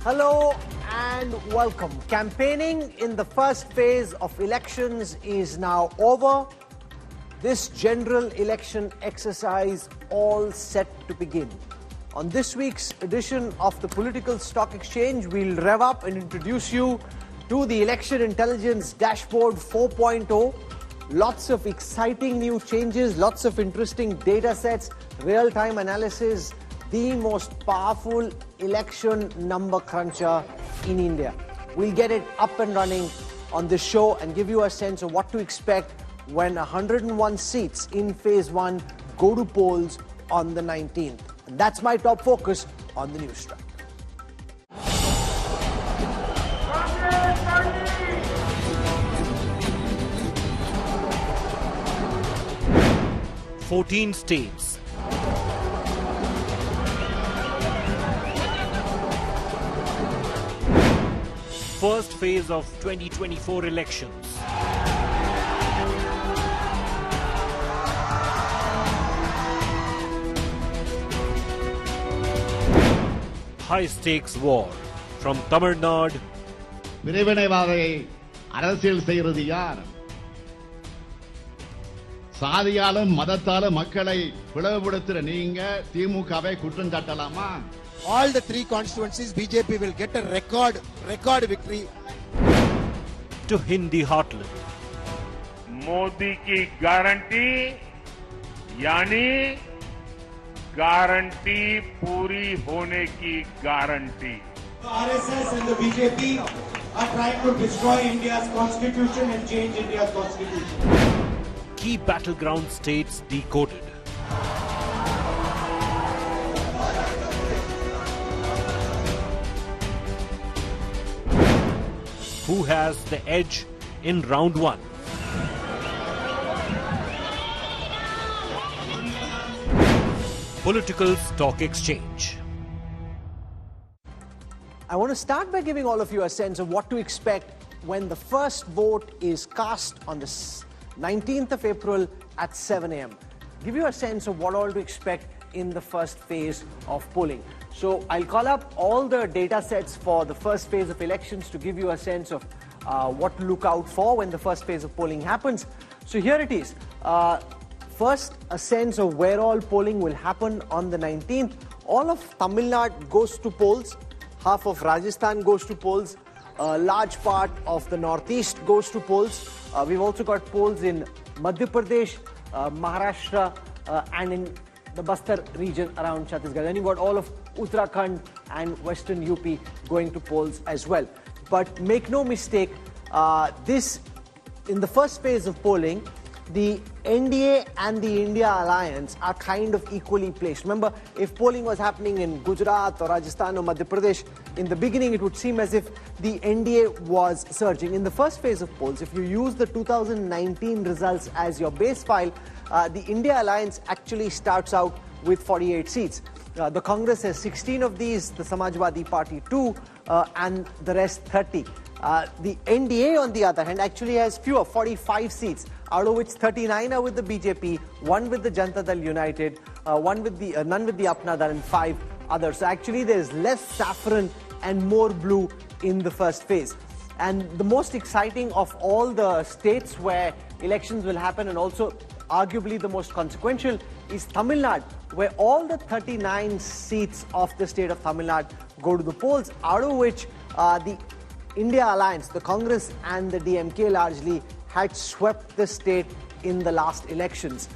Hello and welcome. Campaigning in the first phase of elections is now over. This general election exercise all set to begin. On this week's edition of the Political Stock Exchange, we'll rev up and introduce you to the Election Intelligence Dashboard 4.0. Lots of exciting new changes, lots of interesting data sets, real-time analysis, the most powerful election number cruncher in India. We'll get it up and running on this show and give you a sense of what to expect when 101 seats in phase 1 go to polls on the 19th. And that's my top focus on the news track. "14 states, first phase of 2024 elections. High-stakes war from Tamil Nadu. பிரிவினைவாதை அரசியல் செய்கிறது யார்? சாதியாலும் மதத்தாலும் மக்களை பிளவுபடுத்துற நீங்க திமுகவை குற்றம் சாட்டலாமா? All the three constituencies, BJP will get a record victory. To Hindi heartland. Modi की guarantee यानी guarantee पूरी होने की guarantee. RSS and the BJP are trying to destroy India's constitution and change India's constitution. Key battleground states decoded. Who has the edge in round 1? Political Stock Exchange. I want to start by giving all of you a sense of what to expect when the first vote is cast on the 19th of April at 7 a.m. Give you a sense of what all to expect in the first phase of polling. So I'll call up all the data sets for the first phase of elections to give you a sense of what to look out for when the first phase of polling happens. So here it is. First, a sense of where all polling will happen on the 19th. All of Tamil Nadu goes to polls. Half of Rajasthan goes to polls. A large part of the Northeast goes to polls. We've also got polls in Madhya Pradesh, Maharashtra, and in the Bastar region around Chhattisgarh. Then you've got all of Uttarakhand and Western UP going to polls as well. But make no mistake, in the first phase of polling, the NDA and the India Alliance are kind of equally placed. Remember, if polling was happening in Gujarat or Rajasthan or Madhya Pradesh, in the beginning it would seem as if the NDA was surging. In the first phase of polls, if you use the 2019 results as your base file, the India Alliance actually starts out with 48 seats. The Congress has 16 of these, the Samajwadi Party 2, and the rest 30. The NDA, on the other hand, actually has fewer, 45 seats, out of which 39 are with the BJP, 1 with the Janata Dal United, none with the Apna Dal, and 5 others. So actually there's less saffron and more blue in the first phase. And the most exciting of all the states where elections will happen, and also arguably the most consequential, is Tamil Nadu, where all the 39 seats of the state of Tamil Nadu go to the polls, out of which the India Alliance, the Congress and the DMK largely, had swept the state in the last elections.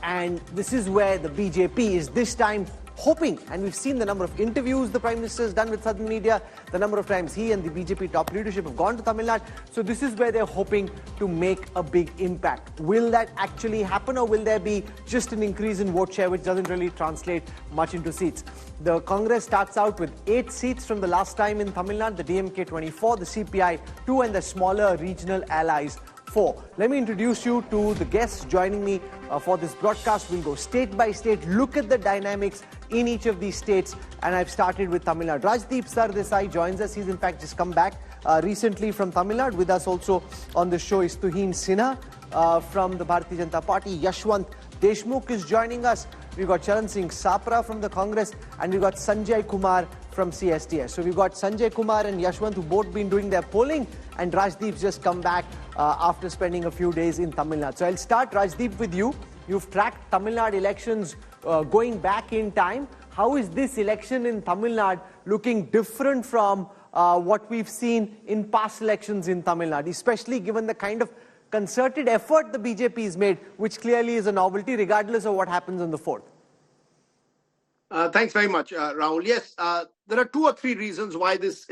And this is where the BJP is this time hoping, and we've seen the number of interviews the Prime Minister has done with Southern media, the number of times he and the BJP top leadership have gone to Tamil Nadu. So this is where they're hoping to make a big impact. Will that actually happen, or will there be just an increase in vote share which doesn't really translate much into seats? The Congress starts out with 8 seats from the last time in Tamil Nadu, the DMK 24, the CPI 2, and the smaller regional allies 4. Let me introduce you to the guests joining me for this broadcast. We'll go state by state, look at the dynamics in each of these states, and I've started with Tamil Nadu. Rajdeep Sardesai joins us. He's in fact just come back recently from Tamil Nadu. With us also on the show is Tuhin Sinha from the Bharatiya Janata Party, Yashwant Deshmukh is joining us. We've got Charan Singh Sapra from the Congress, and we've got Sanjay Kumar from CSTS. So we've got Sanjay Kumar and Yashwant, who both been doing their polling, and Rajdeep's just come back after spending a few days in Tamil Nadu. So I'll start, Rajdeep, with you. You've tracked Tamil Nadu elections going back in time. How is this election in Tamil Nadu looking different from what we've seen in past elections in Tamil Nadu, especially given the kind of concerted effort the BJP has made, which clearly is a novelty regardless of what happens on the 4th? Thanks very much, Rahul. Yes, there are 2 or 3 reasons why this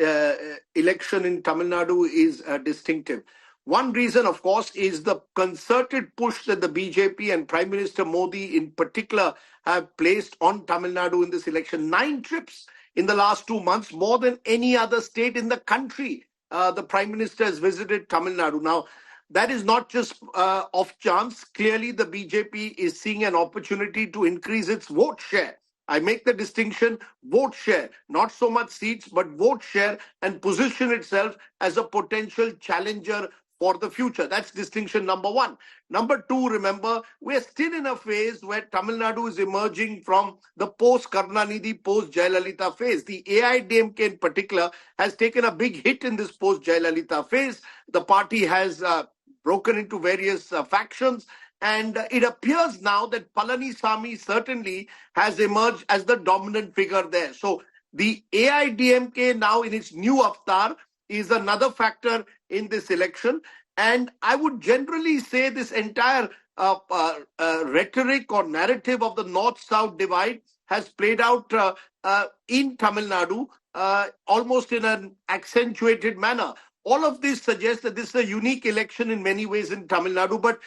election in Tamil Nadu is distinctive. One reason, of course, is the concerted push that the BJP and Prime Minister Modi in particular have placed on Tamil Nadu in this election. 9 trips in the last 2 months, more than any other state in the country. The Prime Minister has visited Tamil Nadu. Now, that is not just off chance. Clearly, the BJP is seeing an opportunity to increase its vote share. I make the distinction, vote share, not so much seats, but vote share, and position itself as a potential challenger for the future. That's distinction number 1. Number 2, remember, we're still in a phase where Tamil Nadu is emerging from the post-Karunanidhi, post-Jayalalitha phase. The AIDMK in particular has taken a big hit in this post-Jayalalitha phase. The party has broken into various factions, and it appears now that Palaniswamy certainly has emerged as the dominant figure there. So the AIDMK now in its new avatar is another factor in this election. And I would generally say this entire rhetoric or narrative of the North-South divide has played out in Tamil Nadu almost in an accentuated manner. All of this suggests that this is a unique election in many ways in Tamil Nadu. But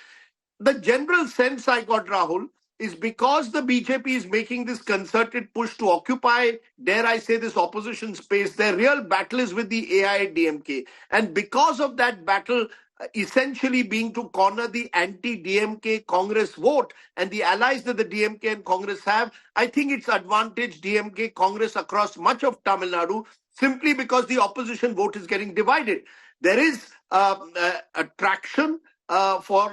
the general sense I got, Rahul, is because the BJP is making this concerted push to occupy, dare I say, this opposition space, their real battle is with the AIDMK. And because of that battle essentially being to corner the anti-DMK Congress vote and the allies that the DMK and Congress have, I think it's advantaged DMK Congress across much of Tamil Nadu, simply because the opposition vote is getting divided. There is attraction for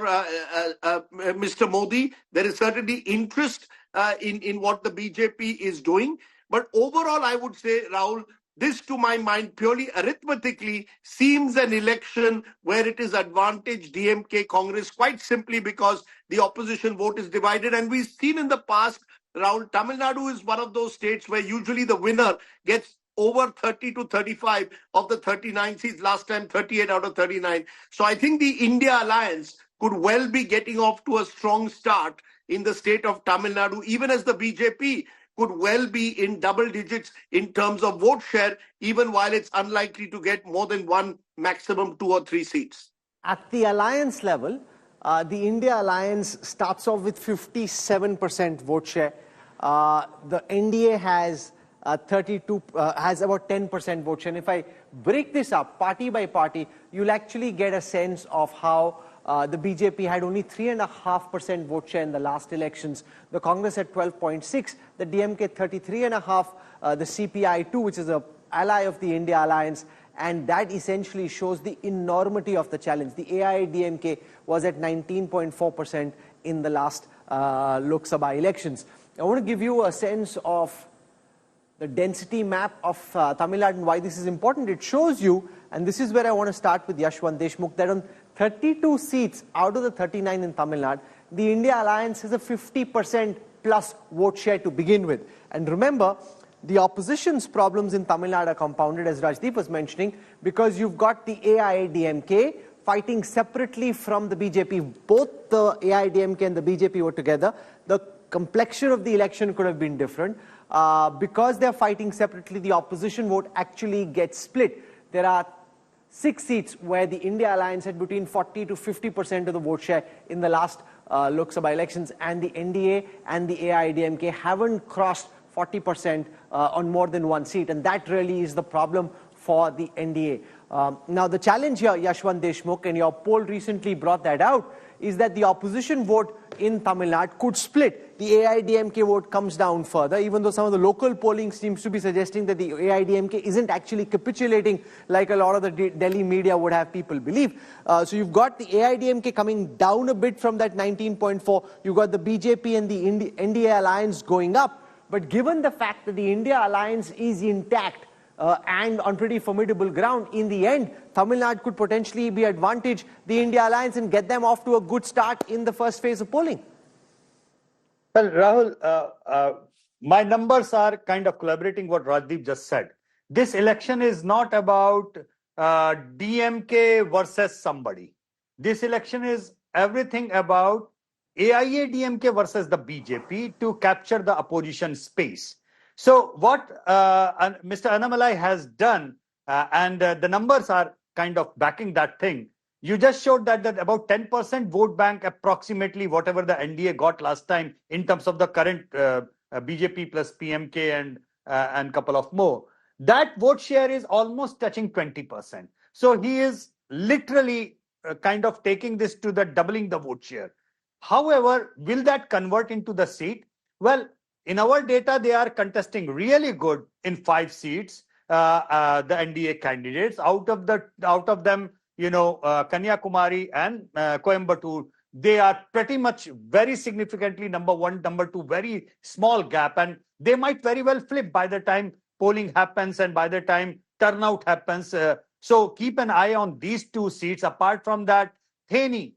Mr. Modi. There is certainly interest in what the BJP is doing. But overall, I would say, Rahul, this to my mind, purely arithmetically, seems an election where it is advantage DMK Congress, quite simply because the opposition vote is divided. And we've seen in the past, Rahul, Tamil Nadu is one of those states where usually the winner gets over 30 to 35 of the 39 seats, last time 38 out of 39. So I think the India Alliance could well be getting off to a strong start in the state of Tamil Nadu, even as the BJP could well be in double digits in terms of vote share, even while it's unlikely to get more than 1, maximum 2 or 3 seats. At the alliance level, the India Alliance starts off with 57% vote share. The NDA has has about 10% vote share. And if I break this up party by party, you'll actually get a sense of how the BJP had only 3.5% vote share in the last elections. The Congress had 12.6%, the DMK 33.5%, the CPI 2, which is an ally of the India Alliance, and that essentially shows the enormity of the challenge. The AIDMK was at 19.4% in the last Lok Sabha elections. I want to give you a sense of the density map of Tamil Nadu and why this is important. It shows you, and this is where I want to start with Yashwant Deshmukh, that on 32 seats out of the 39 in Tamil Nadu, the India Alliance has a 50% plus vote share to begin with. And remember, the opposition's problems in Tamil Nadu are compounded, as Rajdeep was mentioning, because you've got the AIADMK fighting separately from the BJP. Both the AIADMK and the BJP were together. The complexion of the election could have been different. Because they're fighting separately, the opposition vote actually gets split. There are 6 seats where the India Alliance had between 40 to 50% of the vote share in the last Lok Sabha elections, and the NDA and the AIADMK haven't crossed 40% on more than 1 seat, and that really is the problem for the NDA. Now the challenge here, Yashwant Deshmukh, and your poll recently brought that out, is that the opposition vote in Tamil Nadu could split. The AIDMK vote comes down further, even though some of the local polling seems to be suggesting that the AIDMK isn't actually capitulating like a lot of the Delhi media would have people believe. So you've got the AIDMK coming down a bit from that 19.4. You've got the BJP and the NDA alliance going up. But given the fact that the India alliance is intact, and on pretty formidable ground, in the end, Tamil Nadu could potentially be advantage the India alliance and get them off to a good start in the first phase of polling. Well, Rahul, my numbers are kind of collaborating what Rajdeep just said. This election is not about DMK versus somebody. This election is everything about AIADMK versus the BJP to capture the opposition space. So what Mr. Annamalai has done, and the numbers are kind of backing that thing. You just showed that about 10% vote bank, approximately whatever the NDA got last time in terms of the current BJP plus PMK and couple of more. That vote share is almost touching 20%. So he is literally kind of taking this to the doubling the vote share. However, will that convert into the seat? Well, in our data, they are contesting really good in 5 seats. The NDA candidates, out of them, Kanyakumari and Coimbatore, they are pretty much very significantly number 1, number 2, very small gap, and they might very well flip by the time polling happens and by the time turnout happens. So keep an eye on these 2 seats. Apart from that, Theni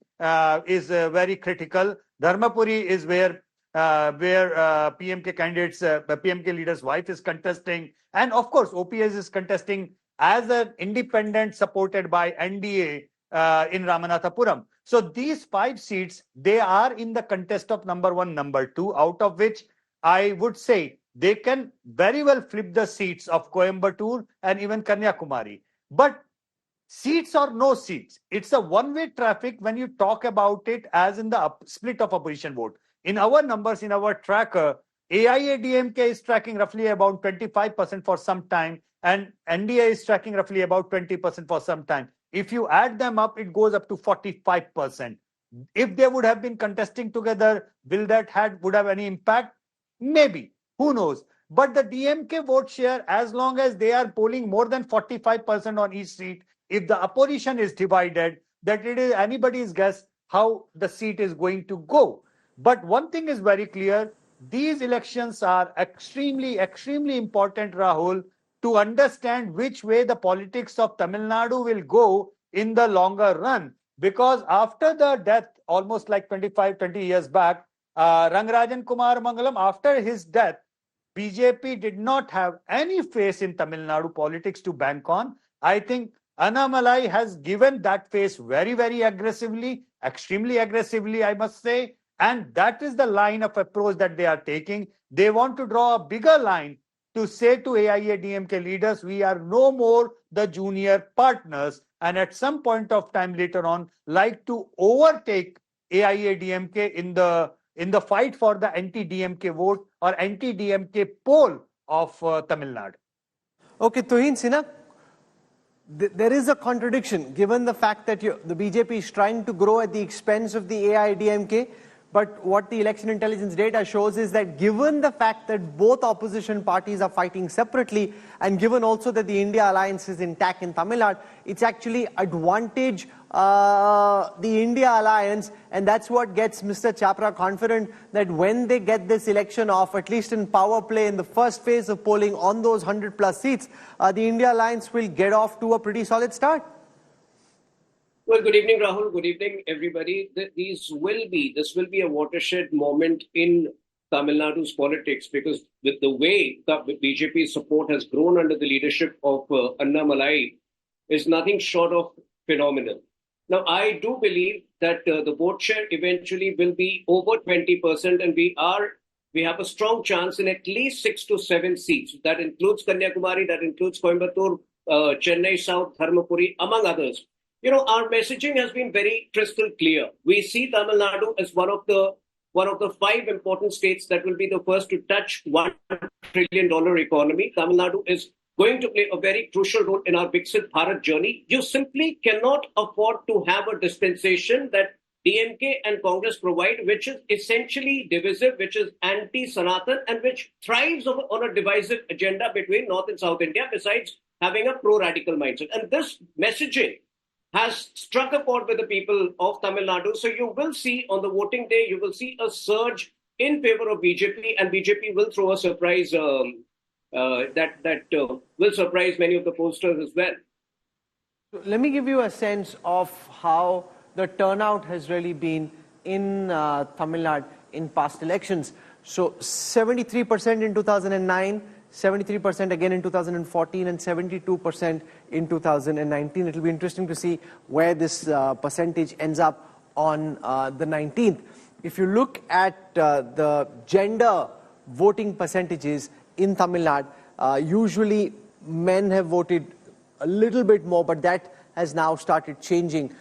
is very critical. Dharmapuri is where PMK candidates, PMK leader's wife is contesting. And of course, OPS is contesting as an independent supported by NDA in Ramanathapuram. So these 5 seats, they are in the contest of number 1, number 2, out of which I would say they can very well flip the seats of Coimbatore and even Kanyakumari. But seats or no seats, it's a one-way traffic when you talk about it as in the split of opposition vote. In our numbers, in our tracker, AIADMK is tracking roughly about 25% for some time, and NDA is tracking roughly about 20% for some time. If you add them up, it goes up to 45%. If they would have been contesting together, would have any impact? Maybe. Who knows? But the DMK vote share, as long as they are polling more than 45% on each seat, if the opposition is divided, that it is anybody's guess how the seat is going to go. But one thing is very clear, these elections are extremely, extremely important, Rahul, to understand which way the politics of Tamil Nadu will go in the longer run. Because after the death, almost like 20 years back, Rangarajan Kumar Mangalam, after his death, BJP did not have any face in Tamil Nadu politics to bank on. I think Annamalai has given that face very, very aggressively, extremely aggressively, I must say. And that is the line of approach that they are taking. They want to draw a bigger line to say to AIADMK leaders, we are no more the junior partners. And at some point of time later on, like to overtake AIADMK in the fight for the anti-DMK vote or anti-DMK poll of Tamil Nadu. Okay, Tuhin Sinha, there is a contradiction given the fact that the BJP is trying to grow at the expense of the AIADMK. But what the election intelligence data shows is that given the fact that both opposition parties are fighting separately, and given also that the India alliance is intact in Tamil Nadu, it's actually advantage the India alliance, and that's what gets Mr. Chapra confident that when they get this election off, at least in power play in the first phase of polling on those 100+ seats, the India alliance will get off to a pretty solid start. Well, good evening, Rahul. Good evening, everybody. This will be a watershed moment in Tamil Nadu's politics, because with the way the BJP support has grown under the leadership of Annamalai is nothing short of phenomenal. Now, I do believe that the vote share eventually will be over 20%, and we have a strong chance in at least 6 to 7 seats. That includes Kanyakumari, that includes Coimbatore, Chennai South, Dharmapuri, among others. You know, our messaging has been very crystal clear. We see Tamil Nadu as one of the 5 important states that will be the first to touch $1 trillion economy. Tamil Nadu is going to play a very crucial role in our Viksit Bharat journey. You simply cannot afford to have a dispensation that DMK and Congress provide, which is essentially divisive, which is anti-Sanatan, and which thrives on a divisive agenda between North and South India, besides having a pro-radical mindset. And this messaging has struck a chord with the people of Tamil Nadu. So you will see on the voting day, you will see a surge in favor of BJP, and BJP will throw a surprise that will surprise many of the pollsters as well. Let me give you a sense of how the turnout has really been in Tamil Nadu in past elections. So 73% in 2009, 73% again in 2014, and 72% in 2019. It will be interesting to see where this percentage ends up on the 19th. If you look at the gender voting percentages in Tamil Nadu, usually men have voted a little bit more, but that has now started changing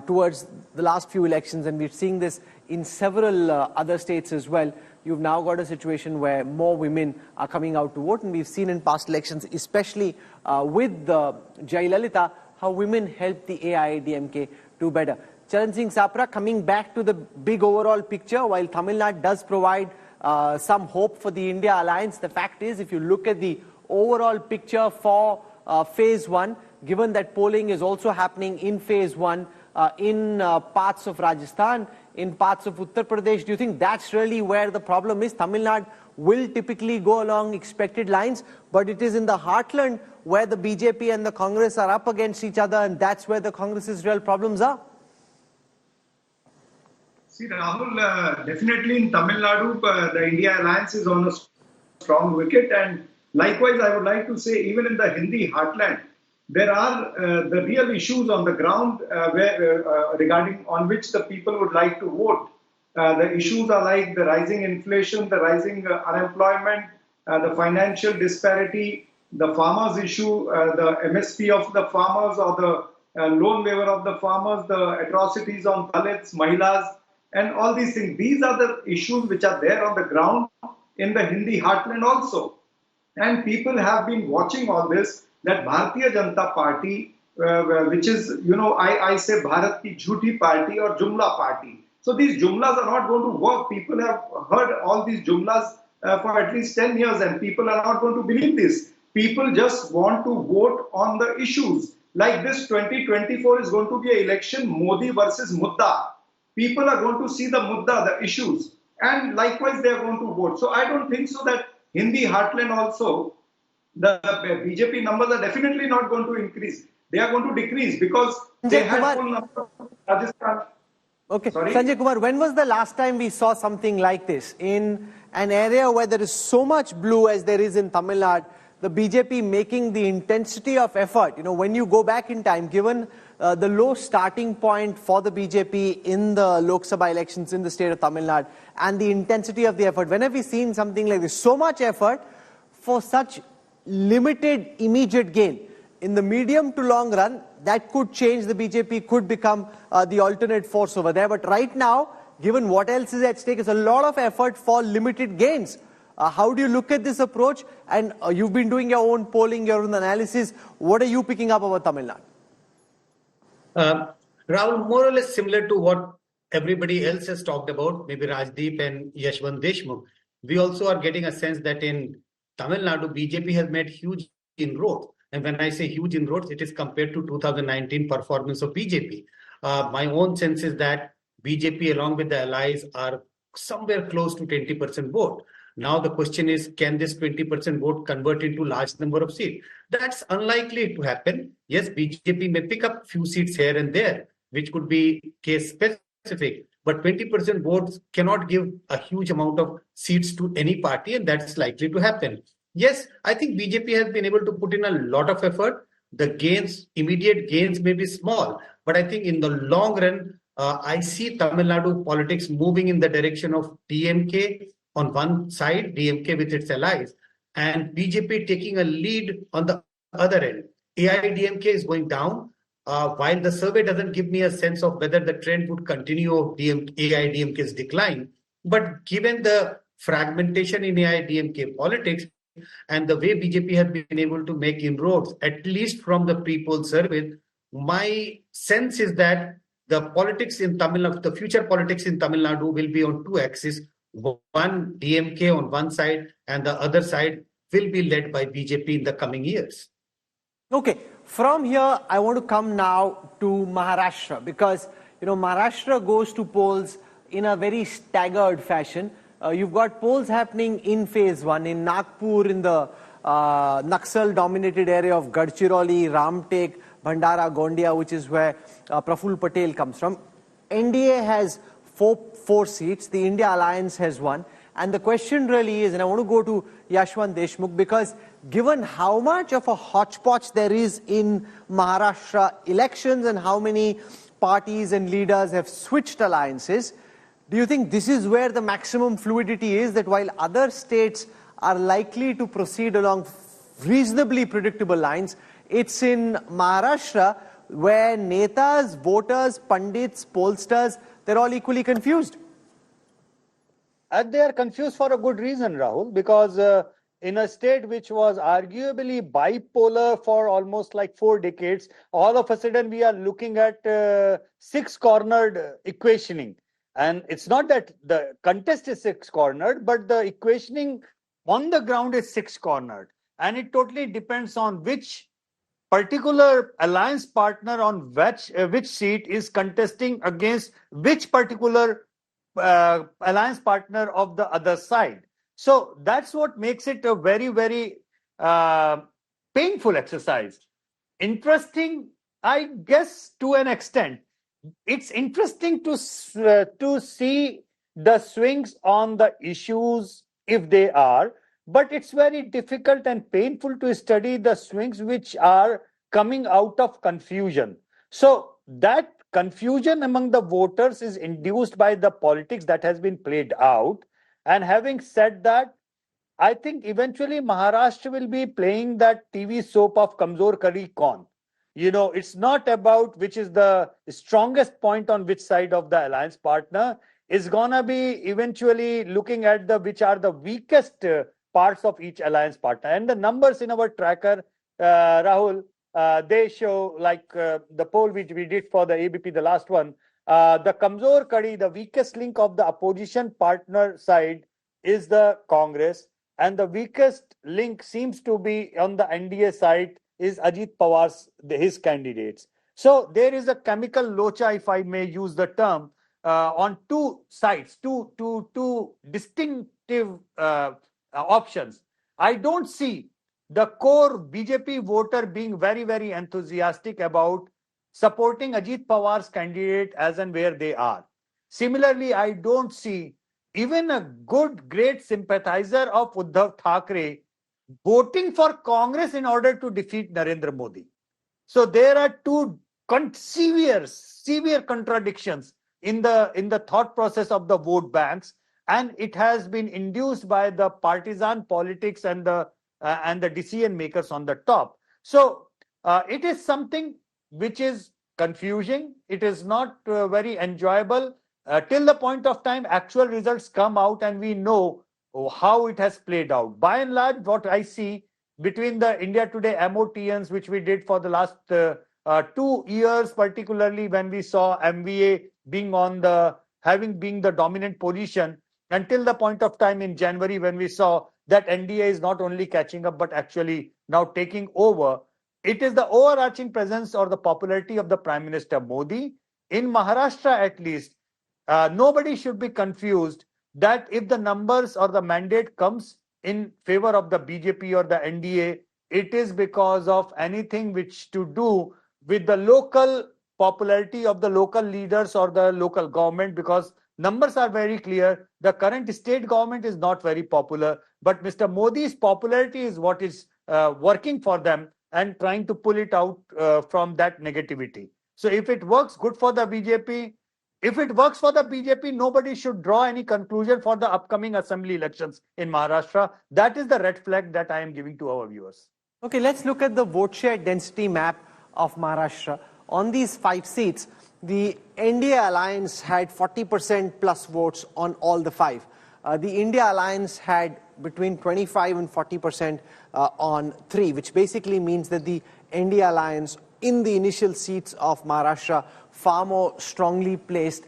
towards the last few elections, and we're seeing this in several other states as well. You've now got a situation where more women are coming out to vote, and we've seen in past elections, especially with Jayalalitha, how women helped the AIADMK do better. Charan Singh Sapra, coming back to the big overall picture, while Tamil Nadu does provide some hope for the India alliance, the fact is, if you look at the overall picture for phase one, given that polling is also happening in phase one in parts of Rajasthan, in parts of Uttar Pradesh, do you think that's really where the problem is? Tamil Nadu will typically go along expected lines, but it is in the heartland where the BJP and the Congress are up against each other, and that's where the Congress's real problems are. See, Rahul, definitely in Tamil Nadu, the India alliance is on a strong wicket, and likewise, I would like to say, even in the Hindi heartland, there are the real issues on the ground regarding on which the people would like to vote. The issues are like the rising inflation, the rising unemployment, the financial disparity, the farmers' issue, the MSP of the farmers or the loan waiver of the farmers, the atrocities on Dalits, Mahilas, and all these things. These are the issues which are there on the ground in the Hindi heartland also. And people have been watching all this, that Bharatiya Janata Party, which is, I say Bharat ki jhuti party or Jumla party. So these Jumlas are not going to work. People have heard all these Jumlas for at least 10 years and people are not going to believe this. People just want to vote on the issues. Like this 2024 is going to be an election, Modi versus Mudda. People are going to see the Mudda, the issues. And likewise, they are going to vote. So I don't think so that Hindi heartland also, the BJP numbers are definitely not going to increase. They are going to decrease because they had full number of Rajasthan. Okay, Sorry? Sanjay Kumar, when was the last time we saw something like this? In an area where there is so much blue as there is in Tamil Nadu, the BJP making the intensity of effort, when you go back in time, given the low starting point for the BJP in the Lok Sabha elections in the state of Tamil Nadu and the intensity of the effort, when have we seen something like this? So much effort for such limited immediate gain. In the medium to long run, that could change. The BJP could become the alternate force over there. But right now, given what else is at stake, it's a lot of effort for limited gains. How do you look at this approach? And you've been doing your own polling, your own analysis. What are you picking up about Tamil Nadu? Rahul, more or less similar to what everybody else has talked about, maybe Rajdeep and Yashwant Deshmukh. We also are getting a sense that in Tamil Nadu, BJP has made huge inroads. And when I say huge inroads, it is compared to 2019 performance of BJP. My own sense is that BJP along with the allies are somewhere close to 20% vote. Now the question is, can this 20% vote convert into large number of seats? That's unlikely to happen. Yes, BJP may pick up few seats here and there, which could be case specific. But 20% votes cannot give a huge amount of seats to any party, and that's likely to happen. Yes, I think BJP has been able to put in a lot of effort. The gains, immediate gains may be small, but I think in the long run, I see Tamil Nadu politics moving in the direction of DMK on one side, DMK with its allies, and BJP taking a lead on the other end. AIADMK is going down, while the survey doesn't give me a sense of whether the trend would continue of AIADMK's decline. But given the fragmentation in AIADMK politics and the way BJP has been able to make inroads, at least from the pre-poll survey, my sense is that the politics in Tamil Nadu, the future politics in Tamil Nadu will be on two axes. One, DMK on one side, and the other side will be led by BJP in the coming years. Okay, from here, I want to come now to Maharashtra because, Maharashtra goes to polls in a very staggered fashion. You've got polls happening in phase one in Nagpur, in the Naxal-dominated area of Gadchiroli, Ramtek, Bhandara, Gondia, which is where Praful Patel comes from. NDA has four seats. The India Alliance has one. And the question really is, and I want to go to Yashwant Deshmukh, because given how much of a hodgepodge there is in Maharashtra elections and how many parties and leaders have switched alliances, do you think this is where the maximum fluidity is, that while other states are likely to proceed along reasonably predictable lines, it's in Maharashtra where netas, voters, pundits, pollsters, they're all equally confused? And they are confused for a good reason, Rahul, because in a state which was arguably bipolar for almost like 4 decades, all of a sudden we are looking at six-cornered equationing. And it's not that the contest is six-cornered, but the equationing on the ground is six-cornered. And it totally depends on which particular alliance partner on which seat is contesting against which particular alliance partner of the other side. So that's what makes it a very, very painful exercise. Interesting, I guess, to an extent. It's interesting to see the swings on the issues if they are, but it's very difficult and painful to study the swings which are coming out of confusion. So that confusion among the voters is induced by the politics that has been played out. And having said that, I think eventually Maharashtra will be playing that TV soap of Kamzor Kari Kaun. It's not about which is the strongest point on which side of the alliance partner. It's gonna be eventually looking at which are the weakest parts of each alliance partner. And the numbers in our tracker, Rahul, they show, like the poll which we did for the ABP, the last one, the Kamzor Kadi, the weakest link of the opposition partner side is the Congress, and the weakest link seems to be on the NDA side is Ajit Pawar's, his candidates. So there is a chemical locha, if I may use the term, on two sides, two distinctive options. I don't see the core BJP voter being very, very enthusiastic about supporting Ajit Pawar's candidate as and where they are. Similarly, I don't see even a great sympathizer of Uddhav Thackeray voting for Congress in order to defeat Narendra Modi. So there are two severe contradictions in the thought process of the vote banks, and it has been induced by the partisan politics and the decision makers on the top. So it is something which is confusing. It is not very enjoyable till the point of time actual results come out and we know how it has played out. By and large, what I see between the India Today MOTNs, which we did for the last 2 years, particularly when we saw MVA being being the dominant position, until the point of time in January when we saw that NDA is not only catching up but actually now taking over. It is the overarching presence or the popularity of the Prime Minister Modi. In Maharashtra, at least, nobody should be confused that if the numbers or the mandate comes in favor of the BJP or the NDA, it is because of anything which to do with the local popularity of the local leaders or the local government, because numbers are very clear. The current state government is not very popular, but Mr. Modi's popularity is what is working for them and trying to pull it out from that negativity. So if it works, good for the BJP. If it works for the BJP, nobody should draw any conclusion for the upcoming assembly elections in Maharashtra. That is the red flag that I am giving to our viewers. Okay, let's look at the vote share density map of Maharashtra. On these 5 seats, the NDA Alliance had 40% plus votes on all the 5. The India Alliance had between 25 and 40% on 3, which basically means that the NDA Alliance in the initial seats of Maharashtra far more strongly placed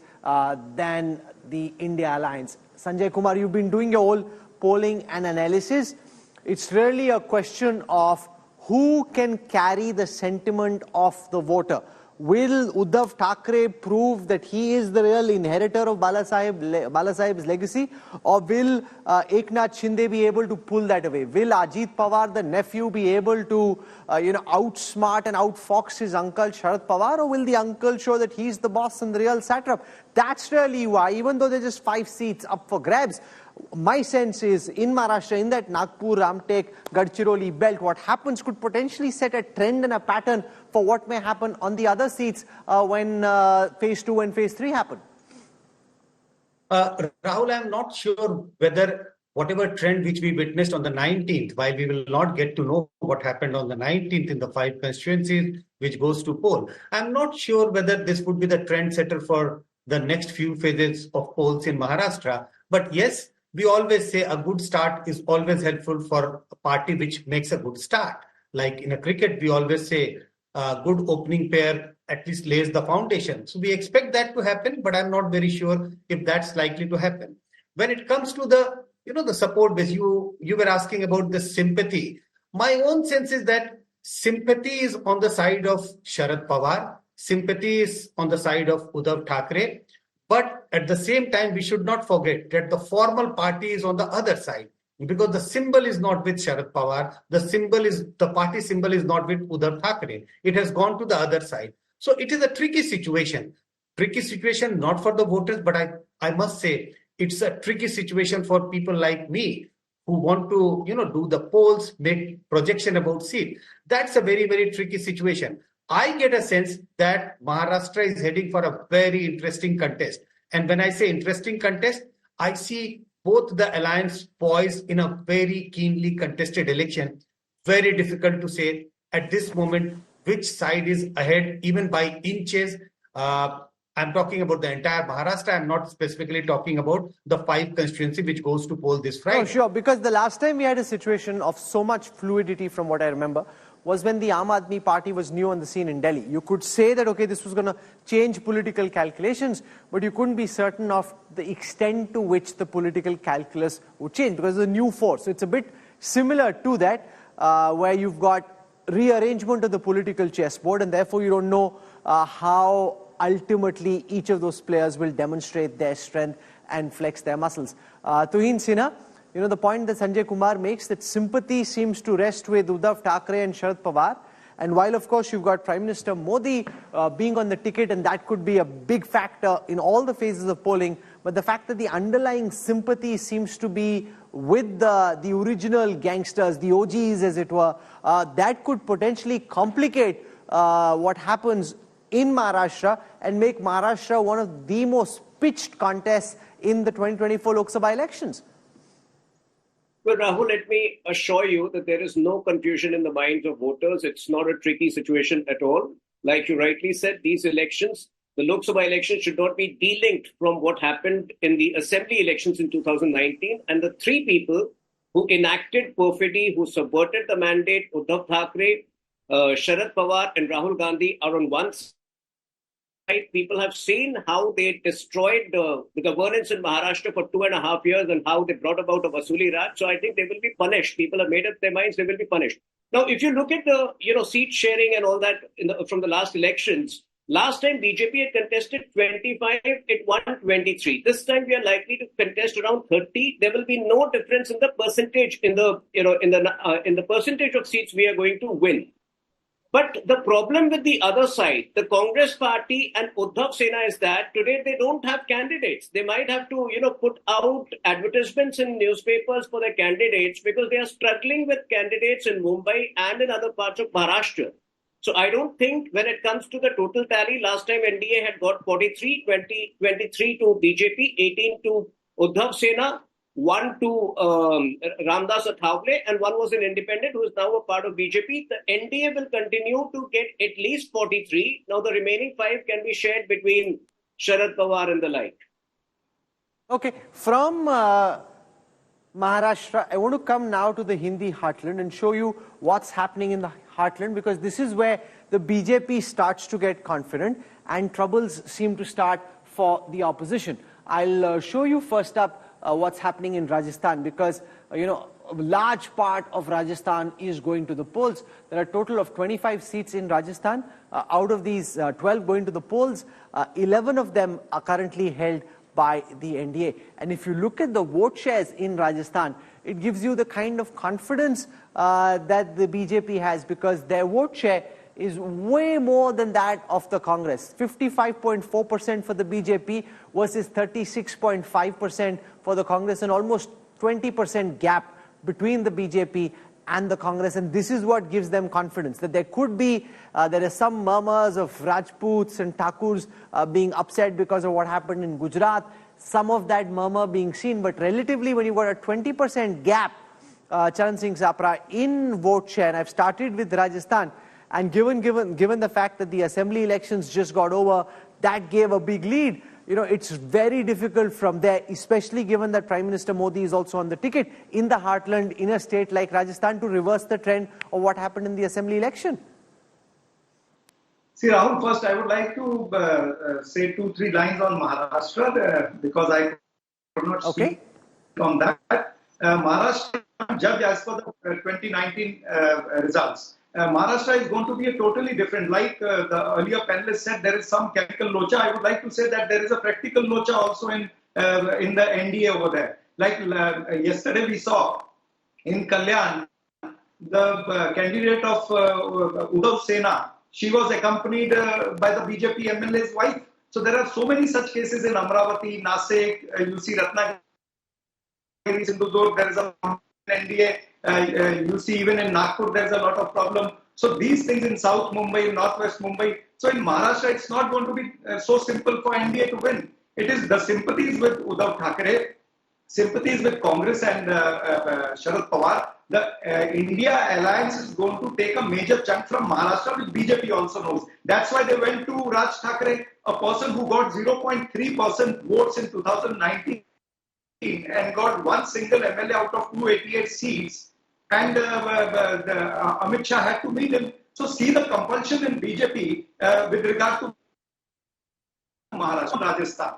than the India alliance. Sanjay Kumar, you've been doing your whole polling and analysis. It's really a question of who can carry the sentiment of the voter. Will Uddhav Thackeray prove that he is the real inheritor of Balasaheb's legacy, or will Eknath Shinde be able to pull that away? Will Ajit Pawar, the nephew, be able to outsmart and outfox his uncle Sharad Pawar, or will the uncle show that he's the boss and the real satrap? That's really why, even though there's just 5 seats up for grabs, my sense is in Maharashtra, in that Nagpur, Ramtek, Gadchiroli belt, what happens could potentially set a trend and a pattern for what may happen on the other seats when phase 2 and phase 3 happen. Rahul, I'm not sure whether whatever trend which we witnessed on the 19th, while we will not get to know what happened on the 19th in the 5 constituencies which goes to poll, I'm not sure whether this would be the trend setter for the next few phases of polls in Maharashtra. But yes, we always say a good start is always helpful for a party which makes a good start. Like in a cricket, we always say a good opening pair at least lays the foundation. So we expect that to happen, but I'm not very sure if that's likely to happen. When it comes to the support base, you were asking about the sympathy. My own sense is that sympathy is on the side of Sharad Pawar. Sympathy is on the side of Uddhav Thackeray. But at the same time, we should not forget that the formal party is on the other side, because the symbol is not with Sharad Pawar. The party symbol is not with Uddhav Thackeray. It has gone to the other side. So it is a tricky situation. Tricky situation not for the voters, but I must say it's a tricky situation for people like me who want to do the polls, make projection about seat. That's a very, very tricky situation. I get a sense that Maharashtra is heading for a very interesting contest. And when I say interesting contest, I see both the alliance poised in a very keenly contested election. Very difficult to say at this moment which side is ahead, even by inches. I'm talking about the entire Maharashtra. I'm not specifically talking about the 5 constituency which goes to poll this Friday. Oh, sure, because the last time we had a situation of so much fluidity, from what I remember, was when the Aam Aadmi Party was new on the scene in Delhi. You could say that, okay, this was going to change political calculations, but you couldn't be certain of the extent to which the political calculus would change, because it's a new force. So it's a bit similar to that, where you've got rearrangement of the political chessboard, and therefore you don't know how ultimately each of those players will demonstrate their strength and flex their muscles. Tuhin Sinha, the point that Sanjay Kumar makes, that sympathy seems to rest with Uddhav Thackeray and Sharad Pawar. And while, of course, you've got Prime Minister Modi being on the ticket, and that could be a big factor in all the phases of polling, but the fact that the underlying sympathy seems to be with the original gangsters, the OGs as it were, that could potentially complicate what happens in Maharashtra and make Maharashtra one of the most pitched contests in the 2024 Lok Sabha elections. Well, Rahul, let me assure you that there is no confusion in the minds of voters. It's not a tricky situation at all. Like you rightly said, these elections, the Lok Sabha election, should not be delinked from what happened in the assembly elections in 2019. And the 3 people who enacted perfidy, who subverted the mandate, Uddhav Thackeray, Sharad Pawar and Rahul Gandhi, are on one side. People have seen how they destroyed the governance in Maharashtra for 2.5 years and how they brought about a Vasuli Raj. So I think they will be punished. People have made up their minds, they will be punished. Now, if you look at the seat sharing and all that from the last elections, last time BJP had contested 25, it won 23. This time we are likely to contest around 30. There will be no difference in the percentage in the percentage of seats we are going to win. But the problem with the other side, the Congress party and Uddhav Sena, is that today they don't have candidates. They might have to, put out advertisements in newspapers for their candidates because they are struggling with candidates in Mumbai and in other parts of Maharashtra. So I don't think when it comes to the total tally, last time NDA had got 43, 23 to BJP, 18 to Uddhav Sena, 1 to Ramdas Athawale, and 1 was an independent who is now a part of BJP. The NDA will continue to get at least 43. Now the remaining 5 can be shared between Sharad Pawar and the like. Okay, from Maharashtra. I want to come now to the Hindi heartland and show you what's happening in the heartland, because this is where the BJP starts to get confident and troubles seem to start for the opposition. I'll show you first up what's happening in Rajasthan, because a large part of Rajasthan is going to the polls. There are a total of 25 seats in Rajasthan. Out of these 12 going to the polls, 11 of them are currently held by the NDA. And if you look at the vote shares in Rajasthan, it gives you the kind of confidence that the BJP has, because their vote share is way more than that of the Congress. 55.4% for the BJP versus 36.5% for the Congress, and almost 20% gap between the BJP and the Congress. And this is what gives them confidence, that there could be, there are some murmurs of Rajputs and Thakurs being upset because of what happened in Gujarat, some of that murmur being seen, but relatively when you've got a 20% gap, Charan Singh Sapra, in vote share, and I've started with Rajasthan, and given the fact that the assembly elections just got over, that gave a big lead. It's very difficult from there, especially given that Prime Minister Modi is also on the ticket in the heartland, in a state like Rajasthan, to reverse the trend of what happened in the assembly election. See, Rahul, first I would like to say 2-3 lines on Maharashtra, because I could not speak on that. Maharashtra judge as per the 2019 results. Maharashtra is going to be a totally different, like the earlier panelist said, there is some chemical locha. I would like to say that there is a practical locha also in the NDA over there. Like yesterday we saw in Kalyan, the candidate of Uddhav Sena, she was accompanied by the BJP MLA's wife. So there are so many such cases in Amravati, Nasik, you see Ratnagiri, Sindhudurg, there is a NDA. You see even in Nagpur there is a lot of problem. So these things in South Mumbai, Northwest Mumbai. So in Maharashtra it's not going to be so simple for NDA to win. It is the sympathies with Uddhav Thackeray, sympathies with Congress and Sharad Pawar. The India alliance is going to take a major chunk from Maharashtra, which BJP also knows. That's why they went to Raj Thackeray, a person who got 0.3% votes in 2019 and got one single MLA out of 288 seats. And Amit Shah had to meet him. So see the compulsion in BJP with regard to Maharashtra, Rajasthan.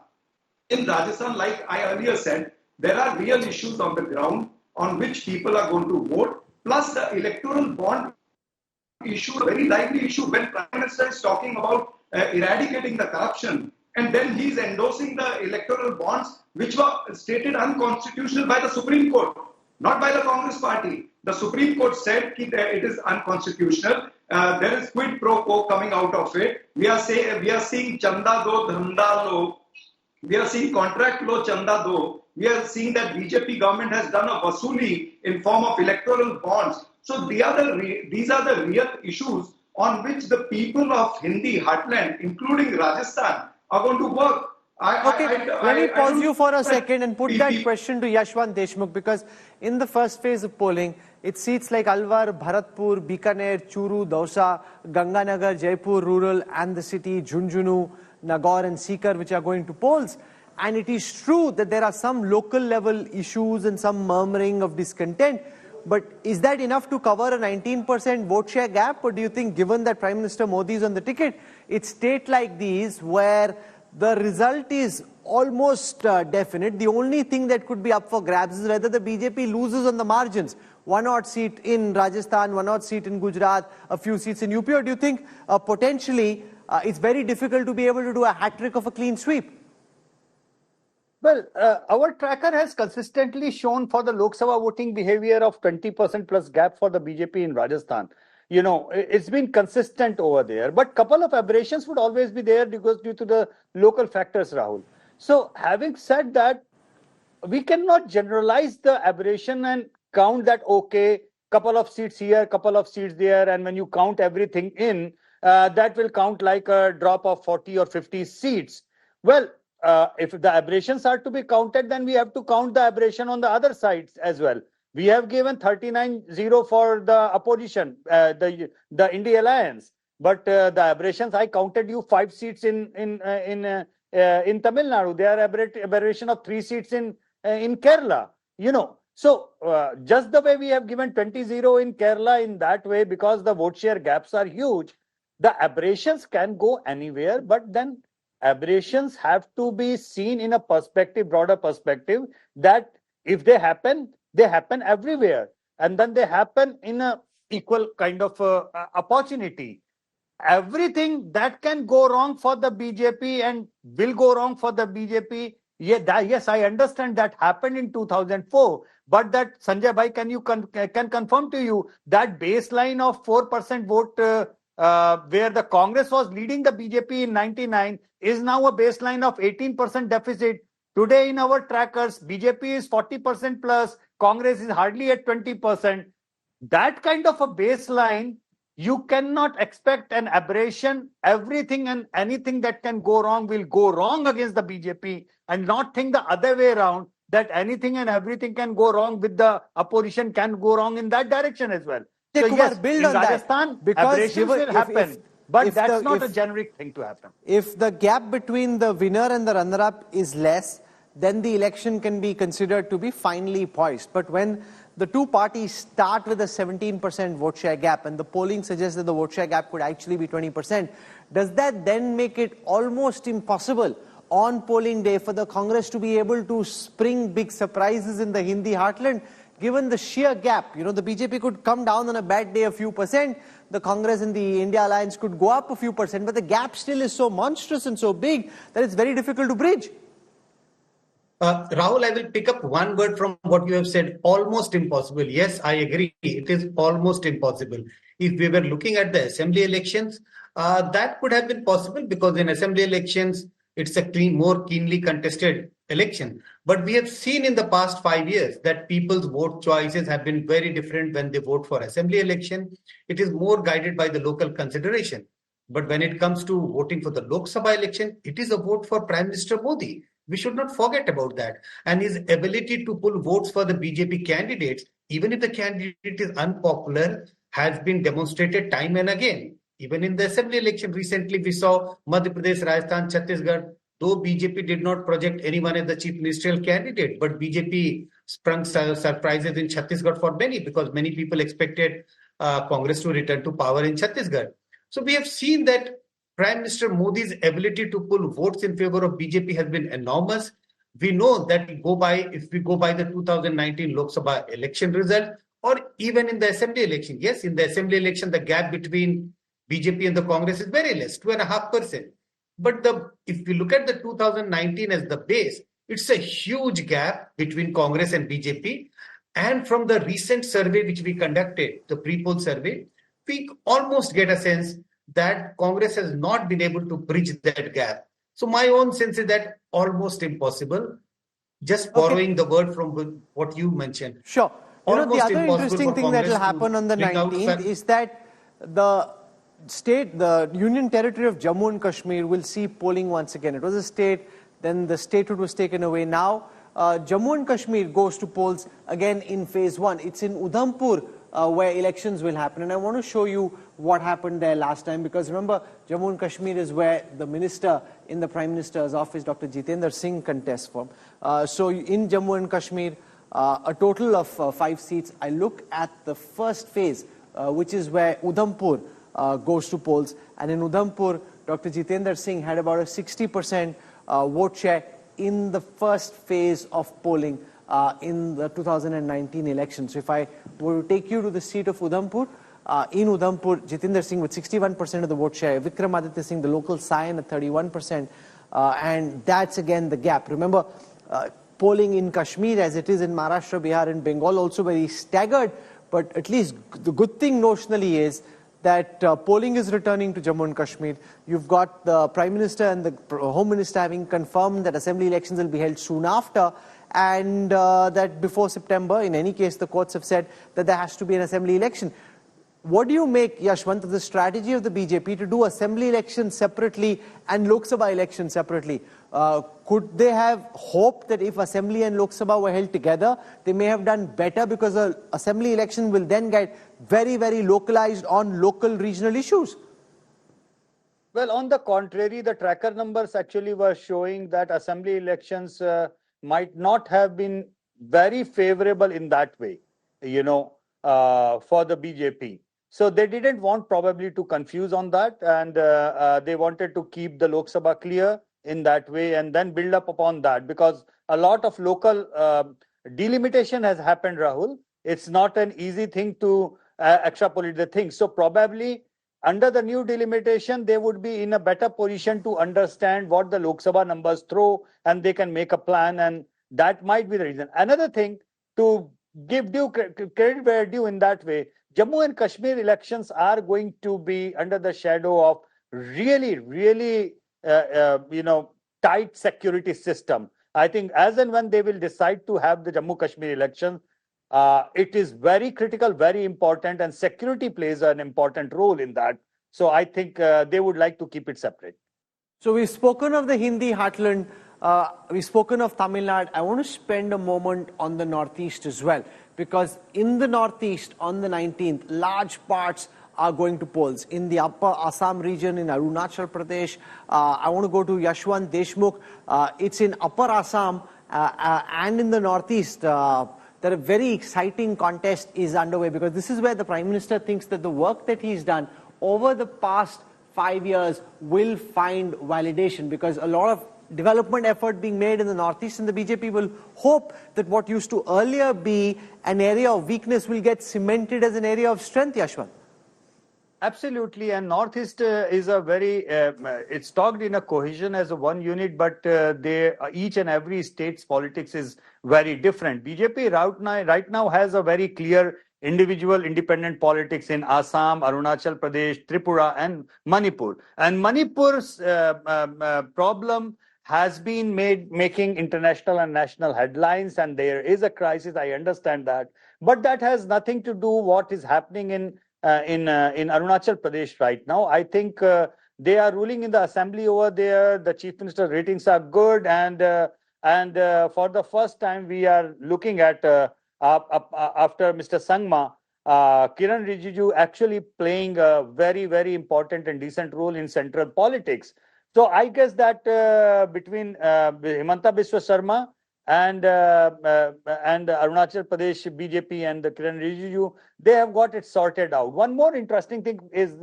In Rajasthan, like I earlier said, there are real issues on the ground on which people are going to vote. Plus the electoral bond issue, a very lively issue when Prime Minister is talking about eradicating the corruption. And then he's endorsing the electoral bonds which were stated unconstitutional by the Supreme Court, not by the Congress party. The Supreme Court said that it is unconstitutional. There is quid pro quo coming out of it. We are seeing chanda do, dhanda lo. We are seeing contract law chanda do. We are seeing that BJP government has done a vasuli in form of electoral bonds. So these are the real issues on which the people of Hindi heartland, including Rajasthan, are going to work. Let me pause you for a second and put that question to Yashwant Deshmukh, because in the first phase of polling, it's seats like Alwar, Bharatpur, Bikaner, Churu, Dausa, Ganganagar, Jaipur rural and the city, Jhunjhunu, Nagaur and Sikar, which are going to polls. And it is true that there are some local level issues and some murmuring of discontent. But is that enough to cover a 19% vote share gap? Or do you think, given that Prime Minister Modi is on the ticket, it's state like these where the result is almost definite, the only thing that could be up for grabs is whether the BJP loses on the margins? One odd seat in Rajasthan, one odd seat in Gujarat, a few seats in UP. Or do you think potentially it's very difficult to be able to do a hat-trick of a clean sweep? Well, our tracker has consistently shown for the Lok Sabha voting behavior of 20% plus gap for the BJP in Rajasthan. It's been consistent over there, but couple of aberrations would always be there because due to the local factors, Rahul. So having said that, we cannot generalize the aberration and count that, okay, couple of seats here, couple of seats there, and when you count everything in, that will count like a drop of 40 or 50 seats. Well, if the aberrations are to be counted, then we have to count the aberration on the other sides as well. We have given 39-0 for the opposition, the India Alliance, but the aberrations, I counted you 5 seats in Tamil Nadu. There are aberration of 3 seats in Kerala. So just the way we have given 20-0 in Kerala in that way, because the vote share gaps are huge, the aberrations can go anywhere, but then aberrations have to be seen in a perspective, broader perspective, that if they happen everywhere, and then they happen in a equal kind of opportunity. Everything that can go wrong for the BJP and will go wrong for the BJP. Yes, I understand that happened in 2004, but that Sanjay Bhai, can confirm to you that baseline of 4% vote where the Congress was leading the BJP in 99 is now a baseline of 18% deficit. Today in our trackers, BJP is 40% plus, Congress is hardly at 20%. That kind of a baseline, you cannot expect an aberration. Everything and anything that can go wrong will go wrong against the BJP, and not think the other way around, that anything and everything can go wrong with the opposition can go wrong in that direction as well. So Kumar, yes, build in on that, Rajasthan, because aberrations will happen, but that's not a generic thing to happen. If the gap between the winner and the runner-up is less, then the election can be considered to be finely poised. But when the two parties start with a 17% vote share gap, and the polling suggests that the vote share gap could actually be 20%, does that then make it almost impossible on polling day for the Congress to be able to spring big surprises in the Hindi heartland, given the sheer gap? You know, the BJP could come down on a bad day a few percent, the Congress and the India Alliance could go up a few percent, but the gap still is so monstrous and so big that it's very difficult to bridge. Rahul, I will pick up one word from what you have said, almost impossible. Yes, I agree. It is almost impossible. If we were looking at the assembly elections, that could have been possible, because in assembly elections, it's a more keenly contested election. But we have seen in the past 5 years that people's vote choices have been very different when they vote for assembly election. It is more guided by the local consideration. But when it comes to voting for the Lok Sabha election, it is a vote for Prime Minister Modi. We should not forget about that. And his ability to pull votes for the BJP candidates, even if the candidate is unpopular, has been demonstrated time and again. Even in the assembly election recently, we saw Madhya Pradesh, Rajasthan, Chhattisgarh, though BJP did not project anyone as the chief ministerial candidate, but BJP sprung surprises in Chhattisgarh for many, because many people expected Congress to return to power in Chhattisgarh. So we have seen that Prime Minister Modi's ability to pull votes in favor of BJP has been enormous. We know that if we go by the 2019 Lok Sabha election result, or even in the assembly election. Yes, in the assembly election, the gap between BJP and the Congress is very less, 2.5%. But if we look at the 2019 as the base, it's a huge gap between Congress and BJP. And from the recent survey which we conducted, the pre-poll survey, we almost get a sense that Congress has not been able to bridge that gap. So my own sense is that almost impossible. Just borrowing the word from what you mentioned. Sure. You know, the other Almost interesting thing that will happen on the 19th is that the Union Territory of Jammu and Kashmir will see polling once again. It was a state, then the statehood was taken away. Now, Jammu and Kashmir goes to polls again in phase 1. It's in Udhampur where elections will happen. And I want to show you what happened there last time, because remember, Jammu and Kashmir is where the minister in the Prime Minister's office, Dr. Jitendra Singh, contests from. So in Jammu and Kashmir, a total of 5 seats. I look at the first phase, which is where Udhampur goes to polls. And in Udhampur, Dr. Jitendra Singh had about a 60% vote share in the first phase of polling in the 2019 election. So if I were to take you to the seat of Udhampur, in Udhampur, Jitendra Singh with 61% of the vote share, Vikramaditya Singh, the local scion, at 31%, and that's again the gap. Remember, polling in Kashmir, as it is in Maharashtra, Bihar and Bengal, also very staggered, but at least the good thing notionally is that polling is returning to Jammu and Kashmir. You've got the Prime Minister and the Home Minister having confirmed that assembly elections will be held soon after, and that before September, in any case, the courts have said that there has to be an assembly election. What do you make, Yashwant, of the strategy of the BJP to do assembly elections separately and Lok Sabha elections separately? Could they have hoped that if assembly and Lok Sabha were held together, they may have done better, because an assembly election will then get very, very localized on local regional issues? Well, on the contrary, the tracker numbers actually were showing that assembly elections might not have been very favorable in that way, for the BJP. So they didn't want probably to confuse on that, and they wanted to keep the Lok Sabha clear in that way and then build up upon that, because a lot of local delimitation has happened, Rahul. It's not an easy thing to extrapolate the thing. So probably under the new delimitation, they would be in a better position to understand what the Lok Sabha numbers throw, and they can make a plan, and that might be the reason. Another thing, to give due credit where due in that way, Jammu and Kashmir elections are going to be under the shadow of really, tight security system. I think as and when they will decide to have the Jammu Kashmir elections, it is very critical, very important, and security plays an important role in that. So I think they would like to keep it separate. So we've spoken of the Hindi heartland, we've spoken of Tamil Nadu. I want to spend a moment on the Northeast as well, because in the Northeast on the 19th, large parts are going to polls. In the upper Assam region, in Arunachal Pradesh, I want to go to Yashwant Deshmukh. It's in upper Assam and in the Northeast. That a very exciting contest is underway, because this is where the Prime Minister thinks that the work that he's done over the past 5 years will find validation, because a lot of development effort being made in the Northeast, and the BJP will hope that what used to earlier be an area of weakness will get cemented as an area of strength, Yashwant. Absolutely, and Northeast is a very, it's talked in a cohesion as a one unit, but each and every state's politics is very different. BJP right now has a very clear individual independent politics in Assam, Arunachal Pradesh, Tripura and Manipur. And Manipur's problem has been making international and national headlines, and there is a crisis, I understand that. But that has nothing to do what is happening in Arunachal Pradesh right now. I think they are ruling in the assembly over there. The chief minister ratings are good, and for the first time we are looking at after Mr. Sangma, Kiran Rijiju actually playing a very important and decent role in central politics. So I guess that between Himanta Biswa Sarma and Arunachal Pradesh BJP and the Kiran Rijiju, they have got it sorted out. One more interesting thing is,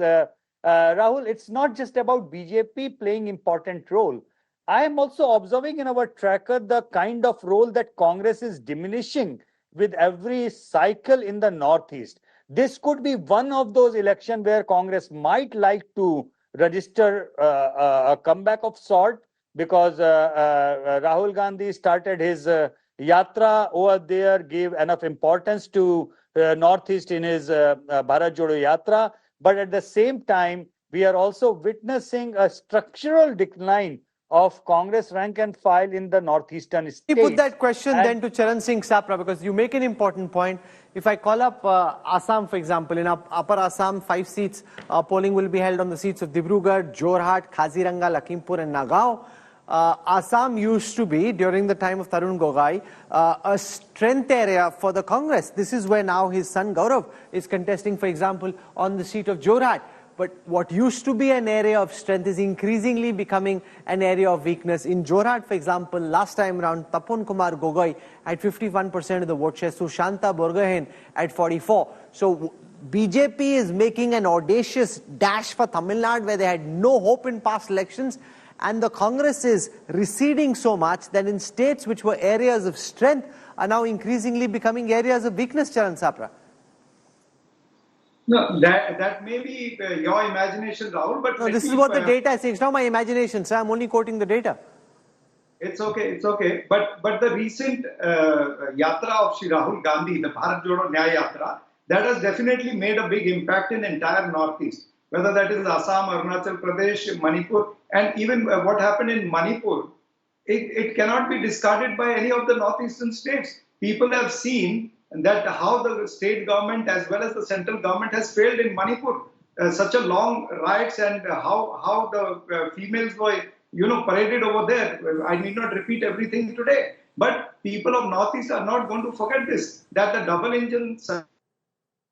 Rahul, it's not just about BJP playing important role. I am also observing in our tracker the kind of role that Congress is diminishing with every cycle in the Northeast. This could be one of those elections where Congress might like to register a comeback of sort, because Rahul Gandhi started his yatra over there, gave enough importance to Northeast in his Bharat Jodo Yatra. But at the same time, we are also witnessing a structural decline of Congress rank and file in the northeastern states. You put that question then to Charan Singh Sapra, because you make an important point. If I call up Assam, for example, in upper Assam, 5 seats, polling will be held on the seats of Dibrugarh, Jorhat, Kaziranga, Lakhimpur and Nagaon. Assam used to be, during the time of Tarun Gogoi, a strength area for the Congress. This is where now his son Gaurav is contesting, for example, on the seat of Jorhat. But what used to be an area of strength is increasingly becoming an area of weakness. In Jorhat, for example, last time around, Tapon Kumar Gogoi at 51% of the vote share, Sushanta Borgohain at 44%. So BJP is making an audacious dash for Tamil Nadu, where they had no hope in past elections. And the Congress is receding so much that in states which were areas of strength are now increasingly becoming areas of weakness, Charan Sapra. No, that may be your imagination, Rahul. But no, this is what the data is saying. It's not my imagination, sir. I'm only quoting the data. It's okay. But the recent yatra of Shri Rahul Gandhi, the Bharat Jodo Nyaya Yatra, that has definitely made a big impact in the entire Northeast. Whether that is Assam, Arunachal Pradesh, Manipur, and even what happened in Manipur, it cannot be discarded by any of the northeastern states. People have seen that how the state government as well as the central government has failed in Manipur. Such a long riots, and how the females were paraded over there. I need not repeat everything today. But people of Northeast are not going to forget this, that the double engine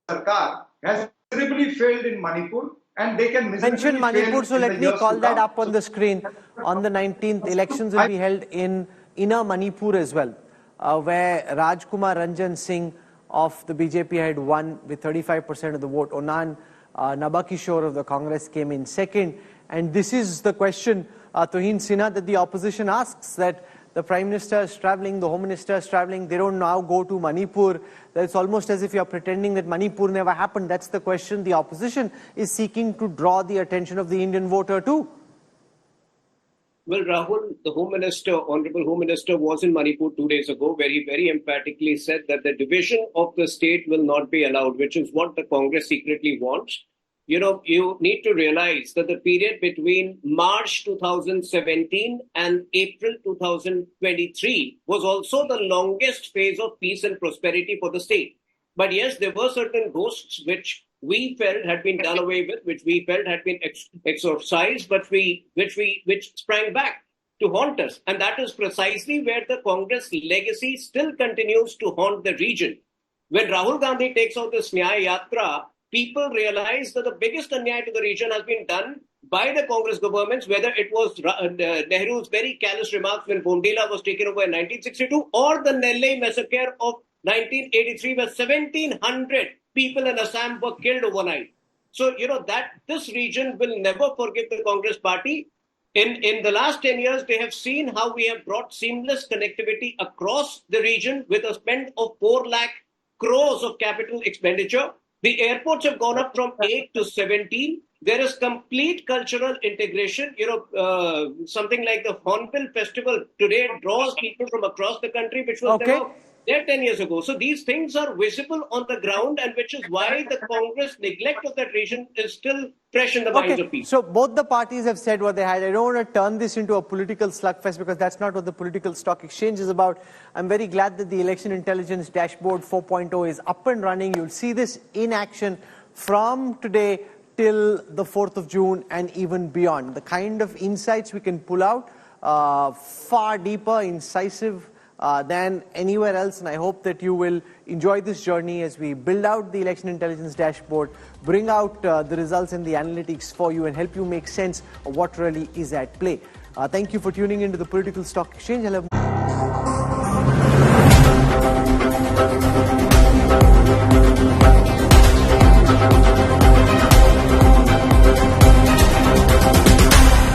Sarkar has miserably failed in Manipur, and they can mention Manipur, so let me call that up on the screen. On the 19th, elections will be held in Inner Manipur as well. where Rajkumar Ranjan Singh of the BJP had won with 35% of the vote. Onan Nabakishore of the Congress came in second. And this is the question, Tuhin Sinha, that the opposition asks, that the Prime Minister is travelling, the Home Minister is travelling, they don't now go to Manipur. It's almost as if you're pretending that Manipur never happened. That's the question the opposition is seeking to draw the attention of the Indian voter to. Well, Rahul, the Home Minister, Honorable Home Minister, was in Manipur 2 days ago, where he very emphatically said that the division of the state will not be allowed, which is what the Congress secretly wants. You know, you need to realize that the period between March 2017 and April 2023 was also the longest phase of peace and prosperity for the state. But yes, there were certain ghosts which we felt had been done away with, which we felt had been exorcised, but which sprang back to haunt us. And that is precisely where the Congress legacy still continues to haunt the region. When Rahul Gandhi takes out this Nyaya Yatra, people realize that the biggest anyaya to the region has been done by the Congress governments, whether it was Nehru's very callous remarks when Bondila was taken over in 1962, or the Nellai massacre of 1983, where 1,700 people in Assam were killed overnight. So, you know, that this region will never forgive the Congress party. In the last 10 years, they have seen how we have brought seamless connectivity across the region with a spend of 4 lakh crores of capital expenditure. The airports have gone up from 8 to 17. There is complete cultural integration. You know, something like the Hornbill Festival today draws people from across the country, which was never there 10 years ago. So these things are visible on the ground, and which is why the Congress neglect of that region is still fresh in the minds of people. So both the parties have said what they had. I don't want to turn this into a political slugfest, because that's not what the political stock exchange is about. I'm very glad that the Election Intelligence Dashboard 4.0 is up and running. You'll see this in action from today till the 4th of June and even beyond. The kind of insights we can pull out, far deeper, incisive, than anywhere else, and I hope that you will enjoy this journey as we build out the Election Intelligence Dashboard, bring out the results and the analytics for you, and help you make sense of what really is at play. Thank you for tuning into the Political Stock Exchange.